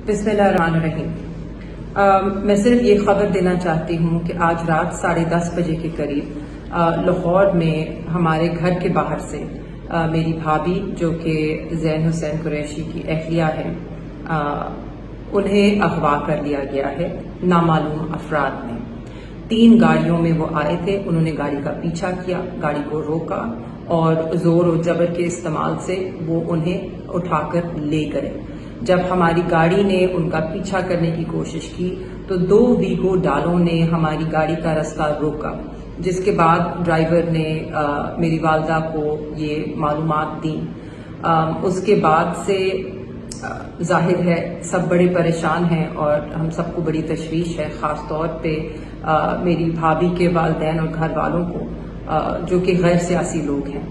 بسم اللہ الرحمن الرحیم۔ میں صرف یہ خبر دینا چاہتی ہوں کہ آج رات 10:30 بجے کے قریب لاہور میں ہمارے گھر کے باہر سے میری بھابھی جو کہ زین حسین قریشی کی اہلیہ ہے، انہیں اغوا کر لیا گیا ہے نامعلوم افراد نے۔ 3 گاڑیوں میں وہ آئے تھے، انہوں نے گاڑی کا پیچھا کیا، گاڑی کو روکا اور زور و جبر کے استعمال سے وہ انہیں اٹھا کر لے گئے۔ جب ہماری گاڑی نے ان کا پیچھا کرنے کی کوشش کی تو 2 ویگو ڈالوں نے ہماری گاڑی کا راستہ روکا، جس کے بعد ڈرائیور نے میری والدہ کو یہ معلومات دیں۔ اس کے بعد سے ظاہر ہے سب بڑے پریشان ہیں اور ہم سب کو بڑی تشویش ہے، خاص طور پہ میری بھابھی کے والدین اور گھر والوں کو جو کہ غیر سیاسی لوگ ہیں۔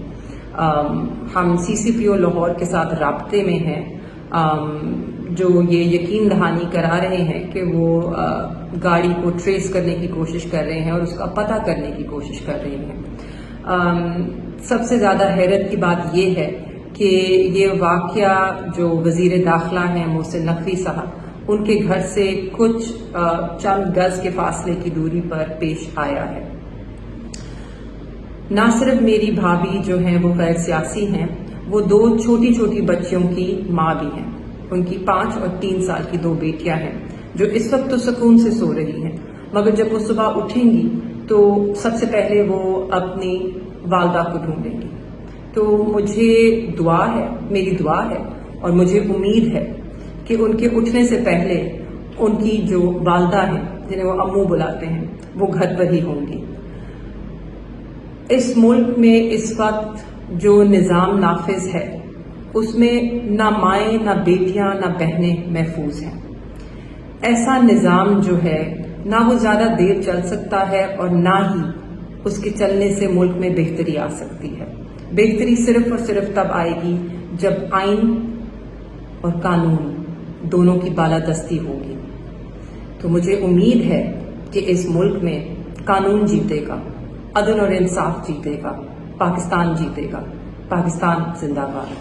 ہم CCPO لاہور کے ساتھ رابطے میں ہیں، جو یہ یقین دہانی کرا رہے ہیں کہ وہ گاڑی کو ٹریس کرنے کی کوشش کر رہے ہیں اور اس کا پتہ کرنے کی کوشش کر رہے ہیں۔ سب سے زیادہ حیرت کی بات یہ ہے کہ یہ واقعہ جو وزیر داخلہ ہیں محسن نقوی صاحب، ان کے گھر سے کچھ چند گز کے فاصلے کی دوری پر پیش آیا ہے۔ نہ صرف میری بھابھی جو ہیں وہ غیر سیاسی ہیں، وہ 2 چھوٹی چھوٹی بچیوں کی ماں بھی ہیں۔ ان کی 5 اور 3 سال کی 2 بیٹیاں ہیں جو اس وقت تو سکون سے سو رہی ہیں، مگر جب وہ صبح اٹھیں گی تو سب سے پہلے وہ اپنی والدہ کو ڈھونڈیں گی۔ تو مجھے دعا ہے، میری دعا ہے اور مجھے امید ہے کہ ان کے اٹھنے سے پہلے ان کی جو والدہ ہیں جنہیں وہ امو بلاتے ہیں وہ گھر پر ہی ہوں گی۔ اس ملک میں اس وقت جو نظام نافذ ہے اس میں نہ مائیں نہ بیٹیاں نہ بہنیں محفوظ ہیں۔ ایسا نظام جو ہے نہ وہ زیادہ دیر چل سکتا ہے اور نہ ہی اس کے چلنے سے ملک میں بہتری آ سکتی ہے۔ بہتری صرف اور صرف تب آئے گی جب آئین اور قانون دونوں کی بالادستی ہوگی۔ تو مجھے امید ہے کہ اس ملک میں قانون جیتے گا، عدل اور انصاف جیتے گا، پاکستان جیتے گا۔ پاکستان زندہ باد۔